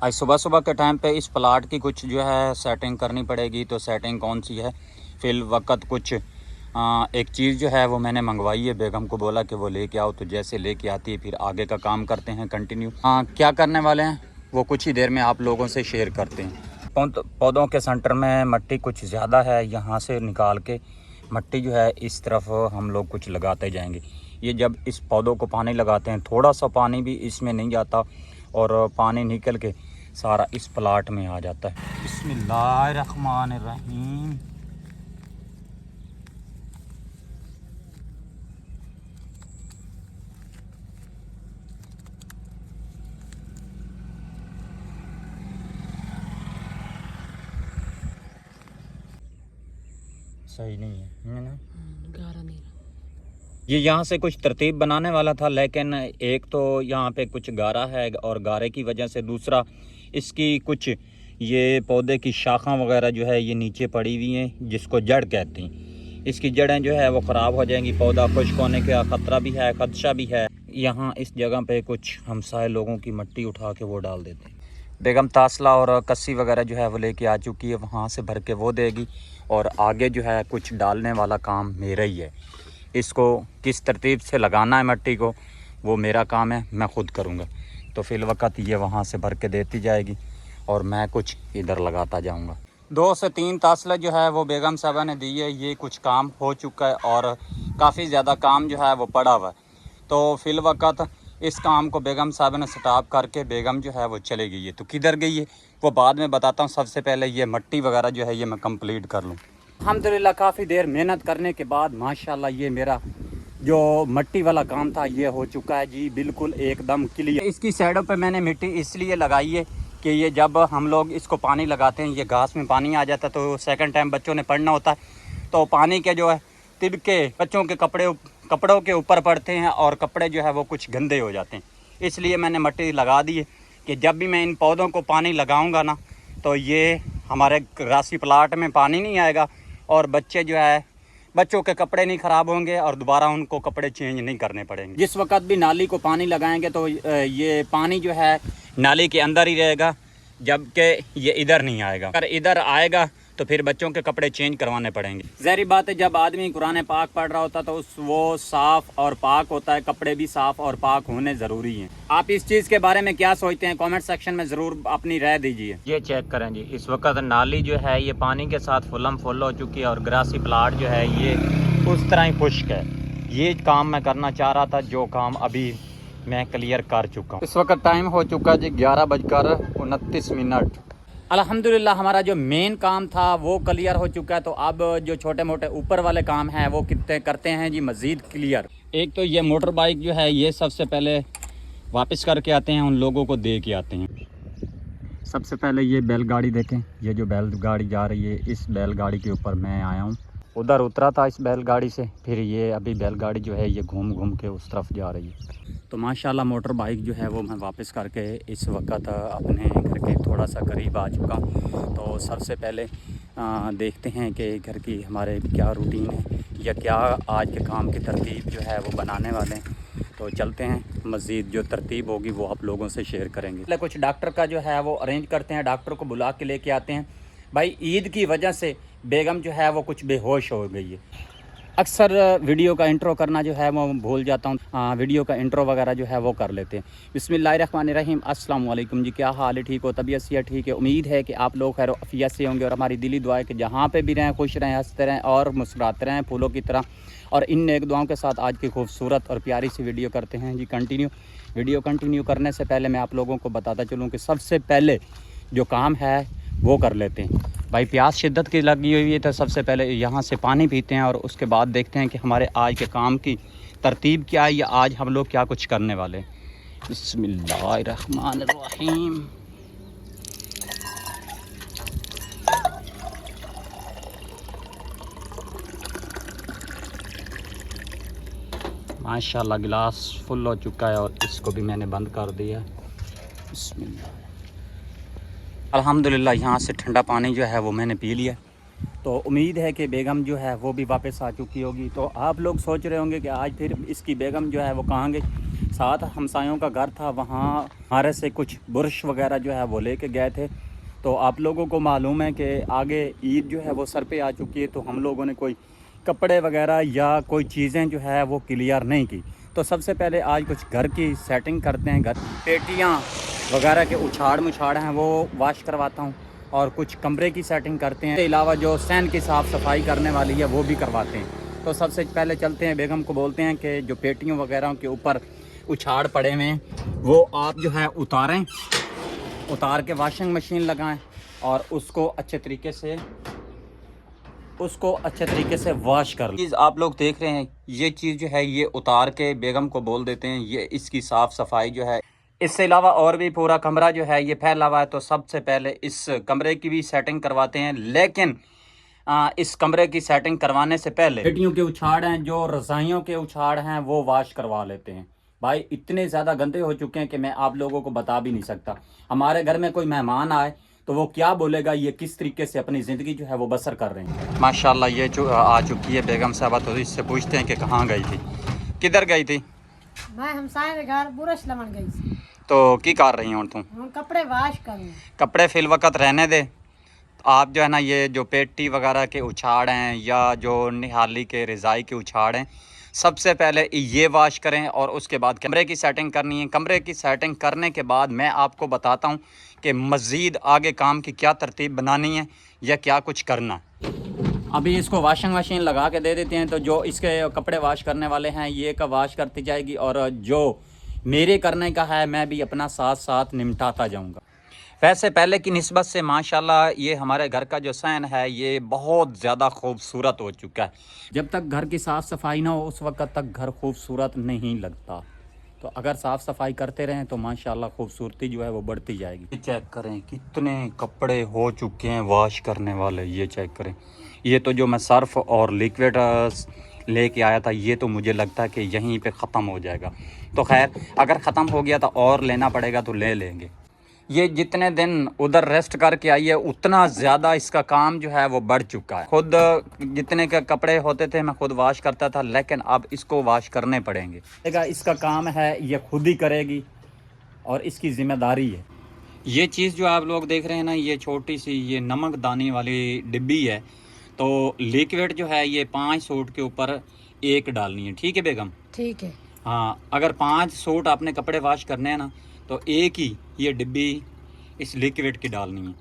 आज सुबह सुबह के टाइम पे इस प्लाट की कुछ जो है सेटिंग करनी पड़ेगी। तो सेटिंग कौन सी है, फिल वक्त कुछ एक चीज़ जो है वो मैंने मंगवाई है। बेगम को बोला कि वो लेके आओ, तो जैसे लेके आती है फिर आगे का काम करते हैं कंटिन्यू। क्या करने वाले हैं वो कुछ ही देर में आप लोगों से शेयर करते हैं। पौधों के सेंटर में मिट्टी कुछ ज़्यादा है, यहाँ से निकाल के मिट्टी जो है इस तरफ हम लोग कुछ लगाते जाएंगे। ये जब इस पौधों को पानी लगाते हैं, थोड़ा सा पानी भी इसमें नहीं जाता और पानी निकल के सारा इस प्लाट में आ जाता है। बिस्मिल्लाहिर्रहमानिर्रहीम। सही नहीं है ना, गारा नहीं। ये यहाँ से कुछ तरतीब बनाने वाला था, लेकिन एक तो यहाँ पे कुछ गारा है और गारे की वजह से, दूसरा इसकी कुछ ये पौधे की शाखां वगैरह जो है ये नीचे पड़ी हुई हैं, जिसको जड़ कहते हैं। इसकी जड़ें जो है वो ख़राब हो जाएंगी, पौधा खुश्क होने का ख़तरा भी है, खदशा भी है। यहाँ इस जगह पे कुछ हमसाए लोगों की मिट्टी उठा के वो डाल देते हैं। बेगम तासला और कस्सी वगैरह जो है वो लेके आ चुकी है, वहाँ से भर के वो देगी और आगे जो है कुछ डालने वाला काम मेरा ही है। इसको किस तरतीब से लगाना है मिट्टी को वो मेरा काम है, मैं ख़ुद करूँगा। तो फिल वक्त ये वहाँ से भर के देती जाएगी और मैं कुछ इधर लगाता जाऊँगा। 2 से 3 तासला जो है वो बेगम साहबा ने दी है। ये कुछ काम हो चुका है और काफ़ी ज़्यादा काम जो है वो पड़ा हुआ है। तो फिल वक्त इस काम को बेगम साहब ने स्टॉप करके बेगम जो है वो चले गई है। तो किधर गई है वो बाद में बताता हूँ। सबसे पहले ये मिट्टी वगैरह जो है ये मैं कंप्लीट कर लूँ। अल्हम्दुलिल्लाह काफ़ी देर मेहनत करने के बाद माशाल्लाह ये मेरा जो मिट्टी वाला काम था ये हो चुका है जी, बिल्कुल एकदम क्लियर। इसकी साइडों पे मैंने मिट्टी इसलिए लगाई है कि ये जब हम लोग इसको पानी लगाते हैं, ये घास में पानी आ जाता है, तो सेकंड टाइम बच्चों ने पढ़ना होता है, तो पानी के जो है तिबके बच्चों के कपड़ों के ऊपर पड़ते हैं और कपड़े जो है वो कुछ गंदे हो जाते हैं। इसलिए मैंने मिट्टी लगा दी है कि जब भी मैं इन पौधों को पानी लगाऊंगा ना, तो ये हमारे ग्रासी प्लाट में पानी नहीं आएगा और बच्चों के कपड़े नहीं ख़राब होंगे और दोबारा उनको कपड़े चेंज नहीं करने पड़ेंगे। जिस वक्त भी नाली को पानी लगाएंगे तो ये पानी जो है नाली के अंदर ही रहेगा, जबकि ये इधर नहीं आएगा। अगर इधर आएगा तो फिर बच्चों के कपड़े चेंज करवाने पड़ेंगे। ज़ाहिर बात है, जब आदमी कुरान पाक पढ़ रहा होता तो वो साफ़ और पाक होता है, कपड़े भी साफ़ और पाक होने ज़रूरी हैं। आप इस चीज़ के बारे में क्या सोचते हैं, कमेंट सेक्शन में ज़रूर अपनी राय दीजिए। ये चेक करें जी, इस वक्त नाली जो है ये पानी के साथ फुल्लम फुल हो चुकी है और ग्रासी प्लाट जो है ये उस तरह ही खुश्क है। ये काम मैं करना चाह रहा था, जो काम अभी मैं क्लियर कर चुका हूँ। इस वक्त टाइम हो चुका जी 11:29। अल्हम्दुलिल्लाह हमारा जो मेन काम था वो क्लियर हो चुका है। तो अब जो छोटे मोटे ऊपर वाले काम हैं वो कितने करते हैं जी मज़ीद क्लियर। एक तो ये मोटर बाइक जो है ये सबसे पहले वापस करके आते हैं, उन लोगों को दे के आते हैं। सबसे पहले ये बैलगाड़ी देखें, ये जो बैलगाड़ी जा रही है इस बैलगाड़ी के ऊपर मैं आया हूँ। उधर उतरा था इस बैलगाड़ी से, फिर ये अभी बैलगाड़ी जो है ये घूम घूम के उस तरफ जा रही है। तो माशाल्लाह मोटर बाइक जो है वो मैं वापस करके इस वक्त अपने घर के थोड़ा सा करीब आ चुका। तो सबसे पहले देखते हैं कि घर की हमारे क्या रूटीन है या क्या आज के काम की तरतीब जो है वो बनाने वाले हैं। तो चलते हैं, मज़ीद जो तरतीब होगी वो आप लोगों से शेयर करेंगे। पहले कुछ डॉक्टर का जो है वो अरेंज करते हैं, डॉक्टर को बुला के लेके आते हैं। भाई ईद की वजह से बेगम जो है वो कुछ बेहोश हो गई है। अक्सर वीडियो का इंट्रो करना जो है वो भूल जाता हूँ, वीडियो का इंट्रो वगैरह जो है वो कर लेते हैं। बिस्मिल्लाहिर्रहमानिर्रहीम। अस्सलाम वालेकुम जी, क्या हाल है, ठीक हो, तबीयत से ठीक है। उम्मीद है कि आप लोग खैर आफियत से होंगे और हमारी दिली दुआ है कि जहाँ पे भी रहें खुश रहें, हंसते रहें और मुस्कुराते रहें फूलों की तरह। और इन नेक दुआओं के साथ आज की खूबसूरत और प्यारी सी वीडियो करते हैं जी कंटिन्यू। वीडियो कंटिन्यू करने से पहले मैं आप लोगों को बताता चलूँ कि सबसे पहले जो काम है वो कर लेते हैं। भाई प्यास शिद्दत की लगी हुई है, तो सबसे पहले यहाँ से पानी पीते हैं और उसके बाद देखते हैं कि हमारे आज के काम की तरतीब क्या है या आज हम लोग क्या कुछ करने वाले हैं। बिस्मिल्लाहिर्रहमानिर्रहीम। माशाल्लाह गिलास फुल हो चुका है और इसको भी मैंने बंद कर दिया। बिस्मिल्लाह। अल्हम्दुलिल्लाह यहाँ से ठंडा पानी जो है वो मैंने पी लिया। तो उम्मीद है कि बेगम जो है वो भी वापस आ चुकी होगी। तो आप लोग सोच रहे होंगे कि आज फिर इसकी बेगम जो है वो कहाँ गई। साथ हमसायों का घर था, वहाँ हमारे से कुछ बुरश वगैरह जो है वो लेके गए थे। तो आप लोगों को मालूम है कि आगे ईद जो है वो सर पे आ चुकी है, तो हम लोगों ने कोई कपड़े वगैरह या कोई चीज़ें जो है वो क्लियर नहीं की। तो सबसे पहले आज कुछ घर की सेटिंग करते हैं, घर पेटियाँ वगैरह के उछाड़ मुछाड़ हैं वो वाश करवाता हूँ, और कुछ कमरे की सेटिंग करते हैं। इसके अलावा जो सैन की साफ़ सफाई करने वाली है वो भी करवाते हैं। तो सबसे पहले चलते हैं, बेगम को बोलते हैं कि जो पेटियों वगैरह के ऊपर उछाड़ पड़े हुए हैं वो आप जो है उतारें, उतार के वॉशिंग मशीन लगाएं और उसको अच्छे तरीके से वॉश कर लें। चीज़ आप लोग देख रहे हैं, ये चीज़ जो है ये उतार के बेगम को बोल देते हैं, ये इसकी साफ़ सफाई जो है। इसके अलावा और भी पूरा कमरा जो है ये फैला हुआ है, तो सबसे पहले इस कमरे की भी सेटिंग करवाते हैं। लेकिन इस कमरे की सेटिंग करवाने से पहले पेटियों के उछाड़ हैं, जो रज़ाइयों के उछाड़ हैं वो वॉश करवा लेते हैं। भाई इतने ज़्यादा गंदे हो चुके हैं कि मैं आप लोगों को बता भी नहीं सकता। हमारे घर में कोई मेहमान आए तो वो क्या बोलेगा, ये किस तरीके से अपनी ज़िंदगी जो है वो बसर कर रहे हैं। माशाल्लाह ये जो आ चुकी है बेगम साहबा, तो इससे पूछते हैं कि कहाँ गई थी, किधर गई थी? मैं हमसाए के घर बुरश लमन गई थी। तो की कर रही हूँ तुम? कपड़े वाश कर कपड़े फिल वक्त रहने दे। आप जो है ना ये जो पेटी वगैरह के उछाड़ हैं या जो निहाली के रज़ाई के उछाड़ हैं, सबसे पहले ये वाश करें और उसके बाद कमरे की सेटिंग करनी है। कमरे की सेटिंग करने के बाद मैं आपको बताता हूँ कि मज़ीद आगे काम की क्या तरतीब बनानी है या क्या कुछ करना है। अभी इसको वॉशिंग मशीन लगा के दे देते हैं, तो जो इसके कपड़े वाश करने वाले हैं ये का वाश करती जाएगी, और जो मेरे करने का है मैं भी अपना साथ साथ निमटाता जाऊँगा। वैसे पहले की निस्बत से माशाल्लाह ये हमारे घर का जो सैन है ये बहुत ज़्यादा खूबसूरत हो चुका है। जब तक घर की साफ़ सफाई ना हो उस वक्त तक घर खूबसूरत नहीं लगता। तो अगर साफ़ सफाई करते रहें तो माशाल्लाह खूबसूरती जो है वो बढ़ती जाएगी। चेक करें कितने कपड़े हो चुके हैं वॉश करने वाले, ये चेक करें। ये तो जो मैं सर्फ़ और लिक्विड लेके आया था ये तो मुझे लगता है कि यहीं पे ख़त्म हो जाएगा। तो खैर अगर ख़त्म हो गया तो और लेना पड़ेगा तो ले लेंगे। ये जितने दिन उधर रेस्ट करके आई है उतना ज़्यादा इसका काम जो है वो बढ़ चुका है। खुद जितने के कपड़े होते थे मैं खुद वाश करता था, लेकिन अब इसको वाश करने पड़ेंगे। इसका काम है ये खुद ही करेगी और इसकी ज़िम्मेदारी है। ये चीज़ जो आप लोग देख रहे हैं ना, ये छोटी सी ये नमक दानी वाली डिब्बी है। तो लिक्विड जो है ये 5 सूट के ऊपर 1 डालनी है, ठीक है बेगम? ठीक है। हाँ, अगर 5 सूट आपने कपड़े वाश करने हैं ना तो 1 ही ये डिब्बी इस लिक्विड की डालनी है।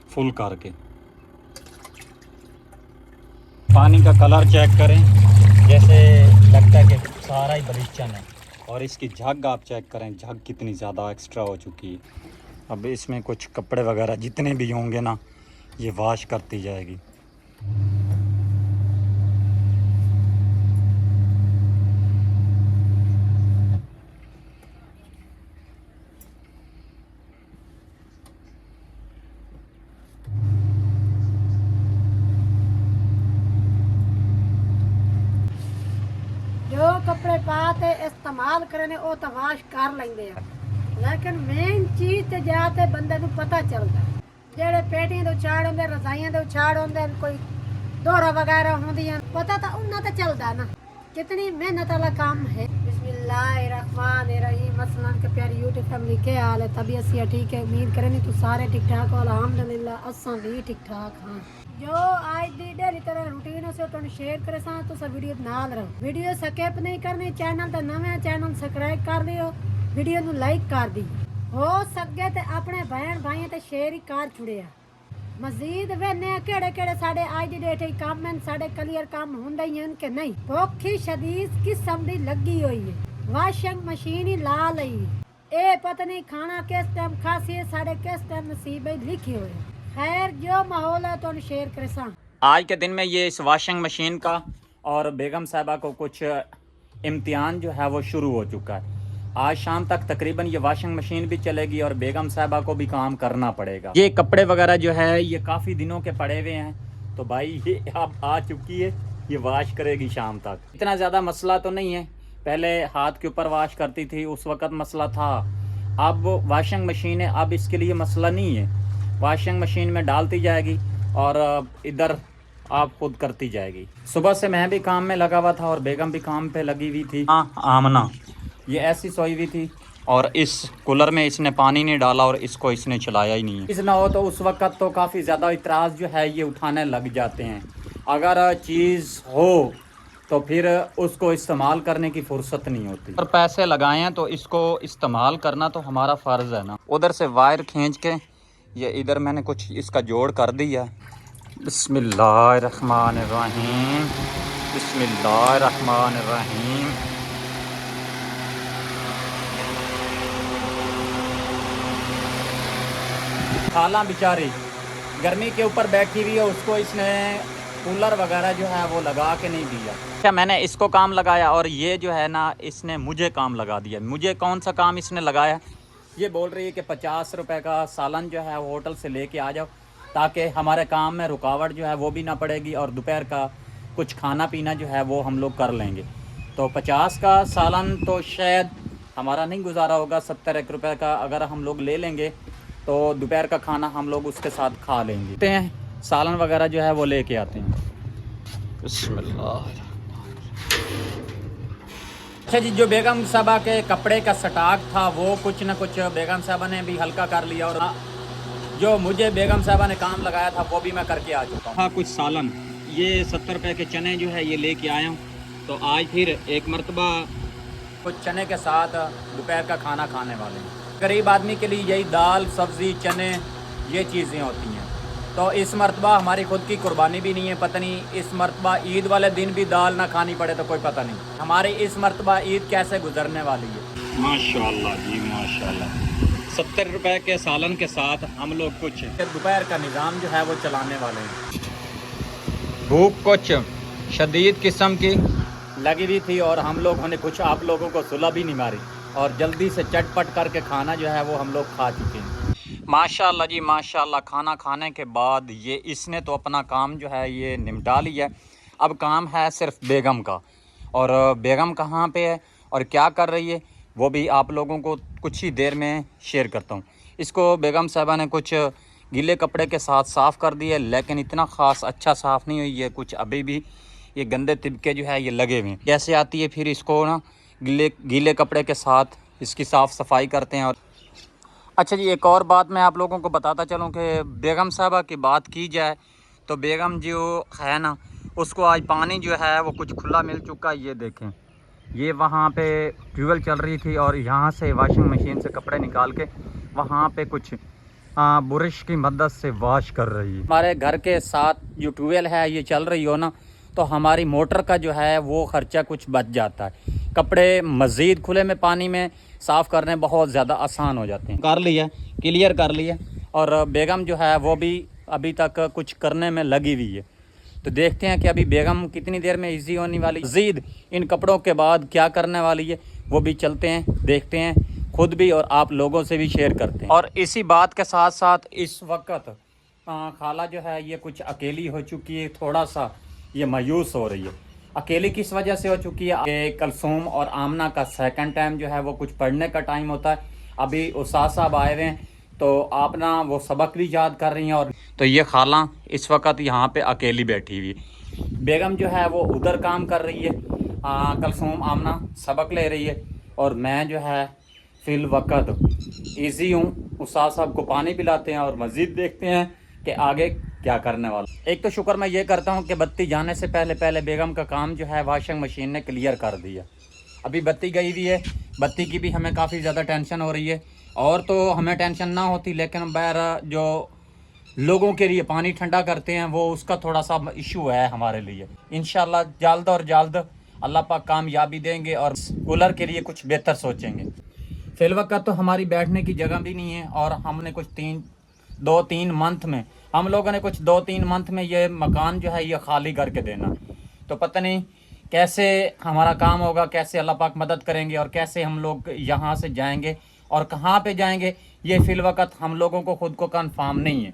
फुल करके पानी का कलर चेक करें, जैसे लगता है कि सारा ही बलीचन है। और इसकी झग आप चेक करें, झग कितनी ज़्यादा एक्स्ट्रा हो चुकी है। अब इसमें कुछ कपड़े वगैरह जितने भी होंगे ना ये वाश करती जाएगी। जो कपड़े पाते इस्तेमाल करने वो तो वाश कर लेंगे, लेकिन मेन चीज ते जाते बंदे को पता चलता जेड़े पेटियां दे उछाड़ होंदे, रजाइयां दे उछाड़ होंदे, कोई दोरा वगैरह होंदियां, पता तो उन्ना तो चलदा ना कितनी मेहनत वाला काम है। बिस्मिल्लाहिर्रहमानिर्रहीम। अस्सलाम के प्यारी यूट्यूब फैमिली के हाल है? तबीयत से ठीक है, उम्मीद करें नहीं तो सारे ठीक ठाक हो। अल्हम्दुलिल्लाह असां भी ठीक ठाक हाँ। जो आज दी डेली तरह रूटीन से तुम शेयर करे सा तो सब वीडियो नाल रहो। वीडियो स्किप नहीं करनी, चैनल तो नवे चैनल सब्सक्राइब कर लियो, वीडियो ਨੂੰ ਲਾਈਕ ਕਰ ਦੀ। ਹੋ ਸਕੇ ਤੇ ਆਪਣੇ ਭੈਣ ਭਾਈਆਂ ਤੇ ਸ਼ੇਅਰ ਹੀ ਕਰ ਛੁੜਿਆ। ਮਜ਼ੀਦ ਵੇਨੇ ਕਿਹੜੇ ਕਿਹੜੇ ਸਾਡੇ ਅੱਜ ਦੀ ਡੇਟ ਵਿੱਚ ਕੰਮ ਹਨ, ਸਾਡੇ ਕਲੀਅਰ ਕੰਮ ਹੁੰਦਾ ਹੀ ਹਨ ਕਿ ਨਹੀਂ। ਭੁੱਖੀ ਸ਼ਦੀਦ ਕਿਸਮ ਦੀ ਲੱਗੀ ਹੋਈ ਹੈ, ਵਾਸ਼ਿੰਗ ਮਸ਼ੀਨ ਹੀ ਲਾ ਲਈ। ਇਹ ਪਤਾ ਨਹੀਂ ਖਾਣਾ ਕਿਸ ਟਾਈਮ ਖਾਸੀਏ, ਸਾਡੇ किस टाइम नसीब लिखे हुए। खैर जो माहौल है तो शेयर करे सा। आज के दिन में ये इस वॉशिंग मशीन का और बेगम साहबा को कुछ इम्तिहान जो है वो शुरू हो चुका है। आज शाम तक तकरीबन ये वॉशिंग मशीन भी चलेगी और बेगम साहबा को भी काम करना पड़ेगा। ये कपड़े वगैरह जो है ये काफ़ी दिनों के पड़े हुए हैं, तो भाई ये अब आ चुकी है, ये वाश करेगी शाम तक। इतना ज़्यादा मसला तो नहीं है, पहले हाथ के ऊपर वाश करती थी उस वक़्त मसला था। अब वॉशिंग मशीन है, अब इसके लिए मसला नहीं है। वॉशिंग मशीन में डालती जाएगी और इधर आप खुद करती जाएगी। सुबह से मैं भी काम में लगा हुआ था और बेगम भी काम पे लगी हुई थी। हाँ, आमना ये ऐसी सोई हुई थी और इस कूलर में इसने पानी नहीं डाला और इसको इसने चलाया ही नहीं है। चीज़ ना हो तो उस वक्त तो काफ़ी ज़्यादा इतराज़ जो है ये उठाने लग जाते हैं। अगर चीज़ हो तो फिर उसको इस्तेमाल करने की फुर्सत नहीं होती। और पैसे लगाए हैं तो इसको इस्तेमाल करना तो हमारा फ़र्ज़ है ना। उधर से वायर खींच के ये इधर मैंने कुछ इसका जोड़ कर दिया। बिस्मिल्लाहिर्रहमानिर्रहीम, बिस्मिल्लाहिर्रहमानिर्रहीम। खाला बेचारी गर्मी के ऊपर बैठी हुई है, उसको इसने कूलर वगैरह जो है वो लगा के नहीं दिया। अच्छा, मैंने इसको काम लगाया और ये जो है ना इसने मुझे काम लगा दिया। मुझे कौन सा काम इसने लगाया? ये बोल रही है कि 50 रुपए का सालन जो है वो होटल से लेके आ जाओ ताकि हमारे काम में रुकावट जो है वो भी ना पड़ेगी और दोपहर का कुछ खाना पीना जो है वो हम लोग कर लेंगे। तो 50 का सालन तो शायद हमारा नहीं गुजारा होगा। 70 रुपए का अगर हम लोग ले लेंगे तो दोपहर का खाना हम लोग उसके साथ खा लेंगे। हैं सालन वगैरह जो है वो लेके आते हैं। बिस्मिल्लाह। अच्छा जी, जो बेगम साहबा के कपड़े का स्टॉक था वो कुछ न कुछ बेगम साहबा ने भी हल्का कर लिया और जो मुझे बेगम साहबा ने काम लगाया था वो भी मैं करके आ चुका हूँ। हाँ, कुछ सालन ये 70 रुपए के चने जो है ये लेके आया हूँ। तो आज फिर एक मरतबा कुछ चने के साथ दोपहर का खाना खाने वाले हैं। गरीब आदमी के लिए यही दाल सब्ज़ी चने ये चीज़ें होती हैं। तो इस मरतबा हमारी खुद की कुर्बानी भी नहीं है। पता नहीं इस मरतबा ईद वाले दिन भी दाल ना खानी पड़े तो कोई पता नहीं हमारी इस मरतबा ईद कैसे गुजरने वाली है। माशाल्लाह जी माशाल्लाह। 70 रुपए के सालन के साथ हम लोग कुछ दोपहर का निज़ाम जो है वो चलाने वाले हैं। भूख कुछ शदीद किस्म की लगी हुई थी और हम लोगों ने कुछ आप लोगों को सुलह भी नहीं मारी और जल्दी से चटपट करके खाना जो है वो हम लोग खा चुके हैं। माशाल्लाह जी माशाल्लाह। खाना खाने के बाद ये इसने तो अपना काम जो है ये निपटा लिया। अब काम है सिर्फ बेगम का। और बेगम कहाँ पे है और क्या कर रही है वो भी आप लोगों को कुछ ही देर में शेयर करता हूँ। इसको बेगम साहबा ने कुछ गीले कपड़े के साथ साफ़ कर दिए लेकिन इतना ख़ास अच्छा साफ़ नहीं हुई है। कुछ अभी भी ये गंदे तिबके जो है ये लगे हुए हैं। कैसे आती है फिर इसको ना गीले कपड़े के साथ इसकी साफ़ सफाई करते हैं। और अच्छा जी, एक और बात मैं आप लोगों को बताता चलूँ कि बेगम साहबा की बात की जाए तो बेगम जो है ना उसको आज पानी जो है वो कुछ खुला मिल चुका है। ये देखें, ये वहाँ पे ट्यूबवेल चल रही थी और यहाँ से वॉशिंग मशीन से कपड़े निकाल के वहाँ पे कुछ बुरश की मदद से वॉश कर रही है। हमारे घर के साथ जो ट्यूबवेल है ये चल रही हो ना तो हमारी मोटर का जो है वो ख़र्चा कुछ बच जाता है। कपड़े मज़ीद खुले में पानी में साफ़ करने बहुत ज़्यादा आसान हो जाते हैं। कर लिया, क्लियर कर लिया। और बेगम जो है वो भी अभी तक कुछ करने में लगी हुई है। तो देखते हैं कि अभी बेगम कितनी देर में इजी होने वाली, मज़ीद इन कपड़ों के बाद क्या करने वाली है वो भी चलते हैं देखते हैं खुद भी और आप लोगों से भी शेयर करते हैं। और इसी बात के साथ साथ इस वक्त खाला जो है ये कुछ अकेली हो चुकी है। थोड़ा सा ये मायूस हो रही है। अकेली किस वजह से हो चुकी है कि कलसूम और आमना का सेकंड टाइम जो है वो कुछ पढ़ने का टाइम होता है। अभी उस्ताद साहब आए हुए हैं तो आप ना वो सबक भी याद कर रही हैं। और तो ये खाला इस वक्त यहाँ पे अकेली बैठी हुई। बेगम जो है वो उधर काम कर रही है, कलसूम आमना सबक ले रही है और मैं जो है फिल वक्त ईजी हूँ। उस्ताद साहब को पानी पिलाते हैं और मज़ीद देखते हैं कि आगे क्या करने वाला। एक तो शुक्र मैं ये करता हूँ कि बत्ती जाने से पहले बेगम का काम जो है वॉशिंग मशीन ने क्लियर कर दिया। अभी बत्ती गई हुई है, बत्ती की भी हमें काफ़ी ज़्यादा टेंशन हो रही है। और तो हमें टेंशन ना होती लेकिन बहर जो लोगों के लिए पानी ठंडा करते हैं वो उसका थोड़ा सा इशू है हमारे लिए। इंशाल्लाह जल्द और जल्द अल्लाह पाक कामयाबी देंगे और कूलर के लिए कुछ बेहतर सोचेंगे। फिल वक्त तो हमारी बैठने की जगह भी नहीं है और हमने कुछ 2-3 मंथ में हम लोगों ने कुछ 2-3 मंथ में ये मकान जो है ये खाली करके देना। तो पता नहीं कैसे हमारा काम होगा, कैसे अल्लाह पाक मदद करेंगे और कैसे हम लोग यहाँ से जाएंगे और कहाँ पे जाएंगे ये फिल वक्त हम लोगों को खुद को कंफर्म नहीं है।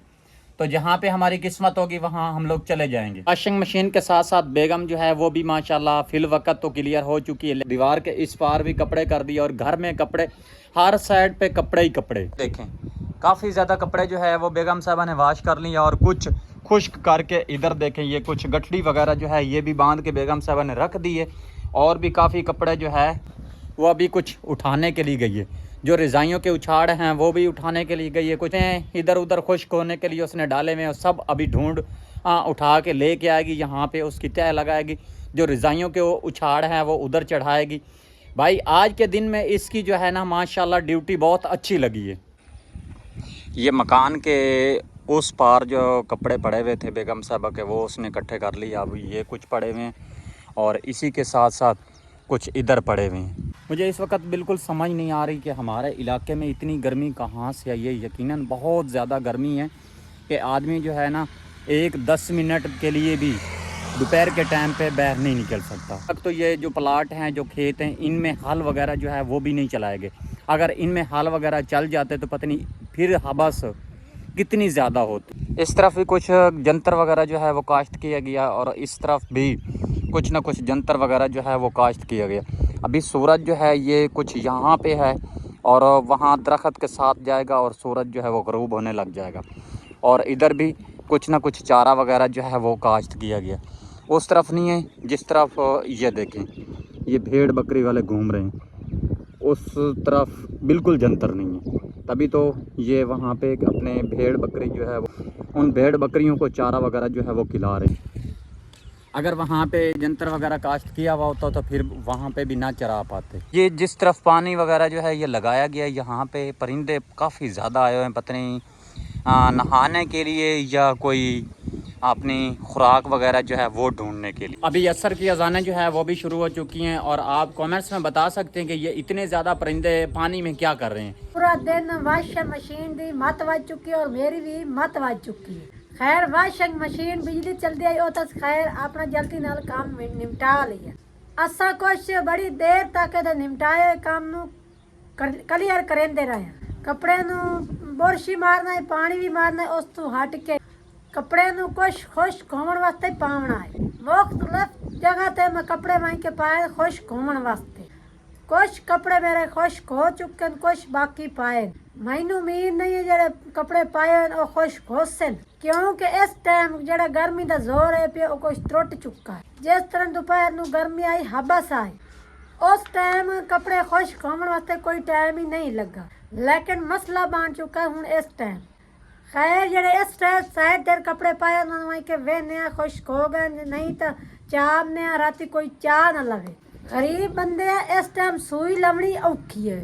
तो जहाँ पे हमारी किस्मत होगी वहाँ हम लोग चले जाएंगे। वॉशिंग मशीन के साथ साथ बेगम जो है वो भी माशाल्लाह फिल वक्त तो क्लियर हो चुकी है। दीवार के इस पार भी कपड़े कर दिए और घर में कपड़े, हर साइड पे कपड़े ही कपड़े। देखें काफ़ी ज़्यादा कपड़े जो है वो बेगम साहबा ने वाश कर लिए और कुछ खुश्क करके इधर देखें ये कुछ गठड़ी वगैरह जो है ये भी बांध के बेगम साहबा ने रख दी है। और भी काफ़ी कपड़े जो है वो अभी कुछ उठाने के लिए गई है। जो रज़ाइयों के उछाड़ हैं वो भी उठाने के लिए गई है। कुछ इधर उधर खुश्क होने के लिए उसने डाले हुए हैं, सब अभी ढूंढ उठा के लेके आएगी, यहाँ पे उसकी तह लगाएगी। जो रज़ाइयों के वो उछाड़ हैं वो उधर चढ़ाएगी। भाई आज के दिन में इसकी जो है ना माशाल्लाह ड्यूटी बहुत अच्छी लगी है। ये मकान के उस पार जो कपड़े पड़े हुए थे बेगम साहबा के वो उसने इकट्ठे कर लिए। अब ये कुछ पड़े हुए हैं और इसी के साथ साथ कुछ इधर पड़े हुए हैं। मुझे इस वक्त बिल्कुल समझ नहीं आ रही कि हमारे इलाके में इतनी गर्मी कहाँ से आई है। यकीनन बहुत ज़्यादा गर्मी है कि आदमी जो है ना 10 मिनट के लिए भी दोपहर के टाइम पे बाहर नहीं निकल सकता। अब तो ये जो प्लाट हैं, जो खेत हैं, इनमें हल वगैरह जो है वो भी नहीं चलाए गए। अगर इनमें हल वगैरह चल जाते तो पता नहीं फिर हबस कितनी ज़्यादा होती। इस तरफ भी कुछ जंतर वगैरह जो है वो काश्त किया गया और इस तरफ भी कुछ ना कुछ जंतर वगैरह जो है वो काश्त किया गया। अभी सूरज जो है ये कुछ यहाँ पे है और वहाँ दरख्त के साथ जाएगा और सूरज जो है वो ग़रूब होने लग जाएगा। और इधर भी कुछ ना कुछ चारा वगैरह जो है वो काश्त किया गया। उस तरफ नहीं है जिस तरफ ये देखें ये भेड़ बकरी वाले घूम रहे हैं, उस तरफ बिल्कुल जंतर नहीं है। तभी तो ये वहाँ पे अपने भेड़ बकरी जो है वो उन भेड़ बकरियों को चारा वगैरह जो है वो खिला रहे हैं। अगर वहाँ पे जंतर वगैरह काश्त किया हुआ होता तो फिर वहाँ पे भी ना चरा पाते। ये जिस तरफ पानी वगैरह जो है ये लगाया गया, यहाँ पे परिंदे काफ़ी ज़्यादा आए हुए हैं, पता नहीं नहाने के लिए या कोई अपनी खुराक वगैरह जो है वो ढूंढने के लिए। अभी असर की अजानें जो है वो भी शुरू हो चुकी हैं और आप कमेंट्स में बता सकते हैं कि ये इतने ज़्यादा परिंदे पानी में क्या कर रहे हैं। पूरा दिन वाशिंग मशीन दी मत वज चुकी है और मेरी भी मत वज चुकी है। खैर वाशिंग मशीन बिजली चलती आई तो खैर अपना जल्दी नाल काम निपटा लिया। असा कुछ बड़ी देर तक निपटाए काम नू क्लियर करेंदे रहे। कपड़े नू बुरशी मारना है, पानी भी मारना है, उस तू हट के कपड़े नू कुछ खुश्क होने वास्ते पावना है। मुख्तलिफ जगह ते मैं कपड़े वहीं के पाए खुश्क होने वास्ते। कुछ कपड़े मेरे खुश्क हो चुके हैं, कुछ बाकी पाए। मैनू उम्मीद नहीं है जेड़े कपड़े पाए और खुश्क हो सन, क्योंकि इस टाइम जेड़ा गर्मी दा जोर है पे कुछ त्रुट चुका है। जिस तरह दोपहर नू गर्मी आई हबस आई, उस टाइम कपड़े खुश्क होने वास्ते कोई टाइम ही नहीं लगा। लेकिन मसला बन चुका है हुण इस टाइम। खैर जेड़े इस टाइम शायद देर कपड़े पाए उन्होंने के वेने खुश्क हो गए, नहीं तो चाह ने राती कोई चाह ना लगे। गरीब बंदे इस टाइम सूई लवनी औखी है।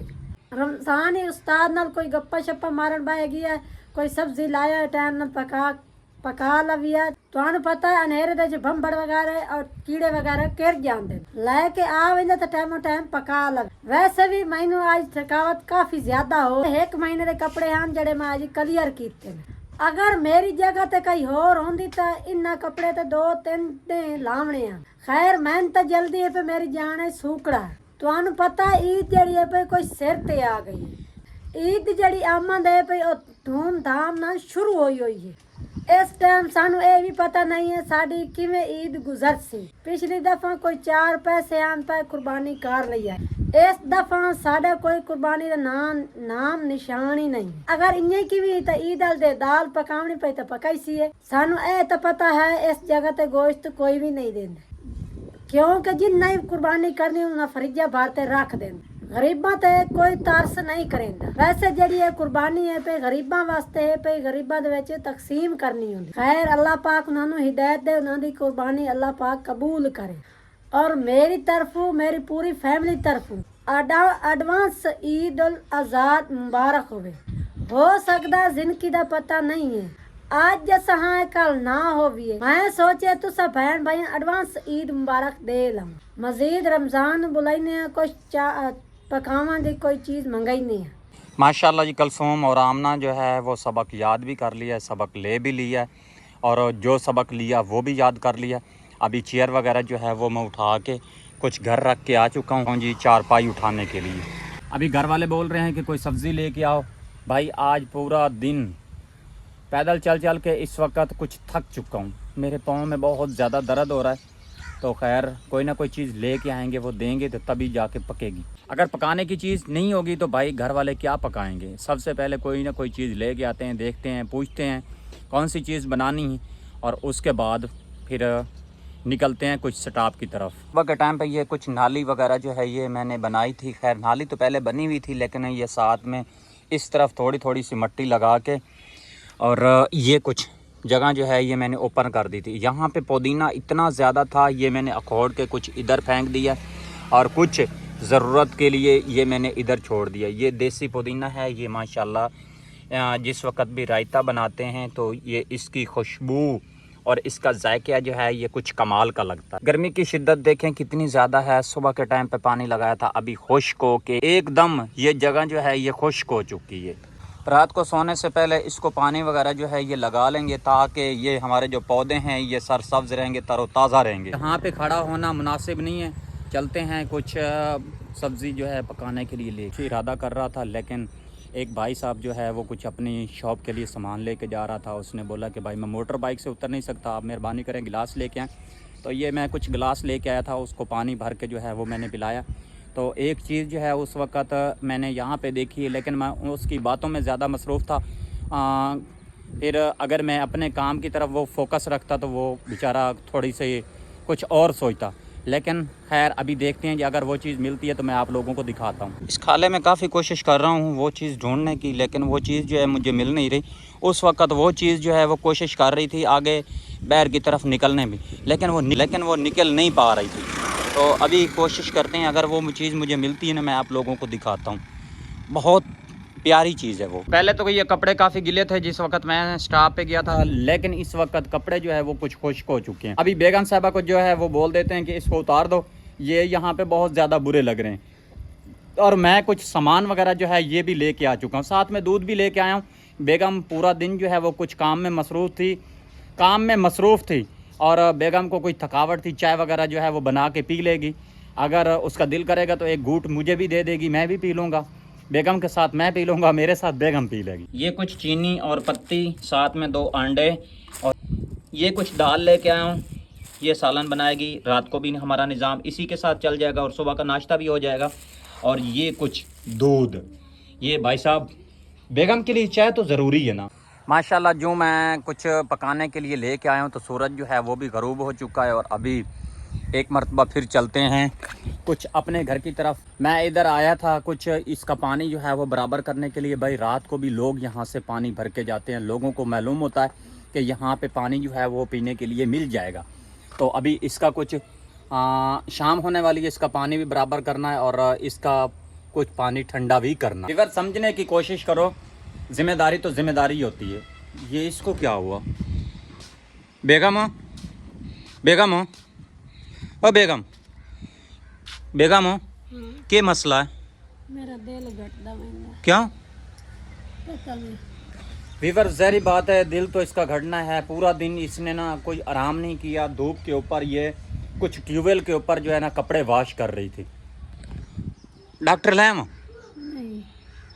रमजान ही उस्ताद नाल कोई गप्पा शप्पा मारन बाए गया, कोई सब्जी लाया टाइम नाल पका लविया। तुहानू पता है अनेरे दे बंबड़ वगैरह और कीड़े वगैरह गिर जाते, लैके आ वेंदे तो टाइम पका लव। वैसे भी मैनू आज थकावट काफी ज्यादा हो। 1 महीने के कपड़े हैं जड़े मैं आज क्लियर कीते। अगर मेरी जगह ते कहीं होर होंदी तो इन्ना कपड़े तो 2-3 दिन लावने हैं। खैर मैं तो जल्दी है पे मेरी जान है सूकड़ा। तुहानू पता है ईद जड़ी है पे कोई सिर ते आ गई। ईद जड़ी आमद है पे धूम धाम ना शुरू हुई है। इस टाइम सानू ये भी पता नहीं है साड़ी किवें ईद गुजर सी। पिछली दफा कोई 4 पैसे आन पे कुर्बानी कर लिया, इस दफा साडा कोई कुर्बानी का नाम निशान ही नहीं। अगर इन्हें की भी तो ईद दे दाल पकावनी पे तो पकाई सी है। सानू ए तो पता है इस जगह ते गोश्त कोई भी नहीं देंदा, क्योंकि जिन्ना कुर्बानी करनी उन्हें फरिजा भारते रख देंदा। गरीबा ते कोई तरस नहीं करेंदा। वैसे जड़ी कुर्बानी है पे गरीबा वास्ते है पे गरीबा दे विच तकसीम करनी होंदी। खैर अल्लाह पाक उन्होंने हिदायत दे, उन्होंने कुर्बानी अल्लाह पाक कबूल करे। और मेरी तरफों मेरी पूरी फैमिली तरफों एडवांस ईद उल अज़हा मुबारक हो सकता जिंदगी का पता नहीं है, आज जैसा हाँ कल ना हो भी। मैं सोचे तो सब बहन भाई एडवांस ईद मुबारक दे लूँ। मजीद रमजान बुलाईने कुछ पकावा दी कोई चीज़ मंगाई नहीं है। माशाल्लाह जी कलसूम और आमना जो है वो सबक याद भी कर लिया है, सबक ले भी लिया है और जो सबक लिया वो भी याद कर लिया। अभी चेयर वगैरह जो है वो मैं उठा के कुछ घर रख के आ चुका हूँ जी चारपाई उठाने के लिए। अभी घर वाले बोल रहे हैं कि कोई सब्ज़ी लेके आओ। भाई आज पूरा दिन पैदल चल चल के इस वक्त कुछ थक चुका हूँ, मेरे पाँव में बहुत ज़्यादा दर्द हो रहा है तो खैर कोई ना कोई चीज़ ले के आएंगे, वो देंगे तो तभी जाके पकेगी। अगर पकाने की चीज़ नहीं होगी तो भाई घर वाले क्या पकाएंगे। सबसे पहले कोई ना कोई चीज़ ले के आते हैं, देखते हैं, पूछते हैं कौन सी चीज़ बनानी है, और उसके बाद फिर निकलते हैं कुछ स्टॉप की तरफ। सुबह के टाइम पे ये कुछ नाली वगैरह जो है ये मैंने बनाई थी। खैर नाली तो पहले बनी हुई थी, लेकिन ये साथ में इस तरफ थोड़ी थोड़ी सी मिट्टी लगा के और ये कुछ जगह जो है ये मैंने ओपन कर दी थी। यहाँ पे पुदीना इतना ज़्यादा था, ये मैंने अखोड़ के कुछ इधर फेंक दिया और कुछ ज़रूरत के लिए ये मैंने इधर छोड़ दिया। ये देसी पुदीना है, ये माशाल्लाह जिस वक्त भी रायता बनाते हैं तो ये इसकी खुशबू और इसका जायका जो है ये कुछ कमाल का लगता है। गर्मी की शिद्दत देखें कितनी ज़्यादा है। सुबह के टाइम पे पानी लगाया था, अभी खुश्क हो के एकदम ये जगह जो है ये खुश्क हो चुकी है। रात को सोने से पहले इसको पानी वगैरह जो है ये लगा लेंगे, ताकि ये हमारे जो पौधे हैं ये सरसब्ज रहेंगे, तरोताज़ा रहेंगे। यहाँ पे खड़ा होना मुनासिब नहीं है, चलते हैं कुछ सब्ज़ी जो है पकाने के लिए ले इरादा कर रहा था, लेकिन एक भाई साहब जो है वो कुछ अपनी शॉप के लिए सामान लेके जा रहा था। उसने बोला कि भाई मैं मोटर बाइक से उतर नहीं सकता, आप मेहरबानी करें गिलास लेके आएँ। तो ये मैं कुछ गिलास लेके आया था, उसको पानी भर के जो है वो मैंने पिलाया। तो एक चीज़ जो है उस वक़्त मैंने यहाँ पे देखी है, लेकिन मैं उसकी बातों में ज़्यादा मसरूफ़ था। फिर अगर मैं अपने काम की तरफ वो फोकस रखता तो वो बेचारा थोड़ी सी कुछ और सोचता। लेकिन खैर अभी देखते हैं कि अगर वो चीज़ मिलती है तो मैं आप लोगों को दिखाता हूँ। इस खाले में काफ़ी कोशिश कर रहा हूँ वो चीज़ ढूंढने की, लेकिन वो चीज़ जो है मुझे मिल नहीं रही। उस वक़्त वो चीज़ जो है वो कोशिश कर रही थी आगे बैर की तरफ निकलने में, लेकिन वो निकल नहीं पा रही थी। तो अभी कोशिश करते हैं, अगर वो चीज़ मुझे मिलती है ना मैं आप लोगों को दिखाता हूँ। बहुत प्यारी चीज़ है वो। पहले तो ये कपड़े काफ़ी गिले थे जिस वक्त मैं स्टॉप पे गया था, लेकिन इस वक्त कपड़े जो है वो कुछ खुश्क हो चुके हैं। अभी बेगम साहबा को जो है वो बोल देते हैं कि इसको उतार दो, ये यहाँ पे बहुत ज़्यादा बुरे लग रहे हैं। और मैं कुछ सामान वगैरह जो है ये भी लेके आ चुका हूँ, साथ में दूध भी लेके आया हूँ। बेगम पूरा दिन जो है वो कुछ काम में मसरूफ़ थी और बेगम को कोई थकावट थी, चाय वगैरह जो है वो बना के पी लेगी। अगर उसका दिल करेगा तो एक घूंट मुझे भी दे देगी, मैं भी पी लूँगा, बेगम के साथ मैं पी लूँगा, मेरे साथ बेगम पी लेगी। ये कुछ चीनी और पत्ती, साथ में 2 अंडे, और ये कुछ दाल लेके आया हूँ। ये सालन बनाएगी, रात को भी हमारा निज़ाम इसी के साथ चल जाएगा और सुबह का नाश्ता भी हो जाएगा। और ये कुछ दूध, ये भाई साहब बेगम के लिए चाय तो ज़रूरी है ना। माशाल्लाह जो मैं कुछ पकाने के लिए लेके आया हूँ तो सूरज जो है वो भी गरूब हो चुका है और अभी एक मरतबा फिर चलते हैं कुछ अपने घर की तरफ। मैं इधर आया था कुछ इसका पानी जो है वो बराबर करने के लिए। भाई रात को भी लोग यहाँ से पानी भर के जाते हैं, लोगों को मालूम होता है कि यहाँ पे पानी जो है वो पीने के लिए मिल जाएगा। तो अभी इसका कुछ शाम होने वाली है, इसका पानी भी बराबर करना है और इसका कुछ पानी ठंडा भी करना। इधर समझने की कोशिश करो, जिम्मेदारी तो जिम्मेदारी होती है। ये इसको क्या हुआ? बेगम हो, बेगम हो, ओ बेगम, बेगम हो, क्या मसला है? मेरा दिल घटदा मैंने क्या? पता नहीं। वीवर ज़ाहिर बात है दिल तो इसका घटना है। पूरा दिन इसने ना कोई आराम नहीं किया, धूप के ऊपर ये कुछ ट्यूबवेल के ऊपर जो है ना कपड़े वॉश कर रही थी। डॉक्टर लाया हम? नहीं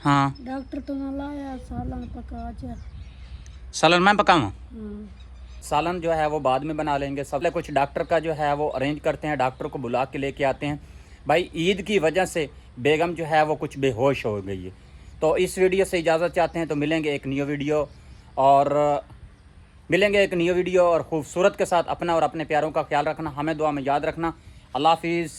हाँ डॉक्टर तो ना लाया, सालन पका जा। सालन मैं पकाऊँ? सालन जो है वो बाद में बना लेंगे। सबले कुछ डॉक्टर का जो है वो अरेंज करते हैं, डॉक्टर को बुला के लेके आते हैं। भाई ईद की वजह से बेगम जो है वो कुछ बेहोश हो गई है। तो इस वीडियो से इजाज़त चाहते हैं, तो मिलेंगे एक न्यू वीडियो और खूबसूरत के साथ। अपना और अपने प्यारों का ख्याल रखना, हमें दुआ में याद रखना। अल्लाह हाफिज़।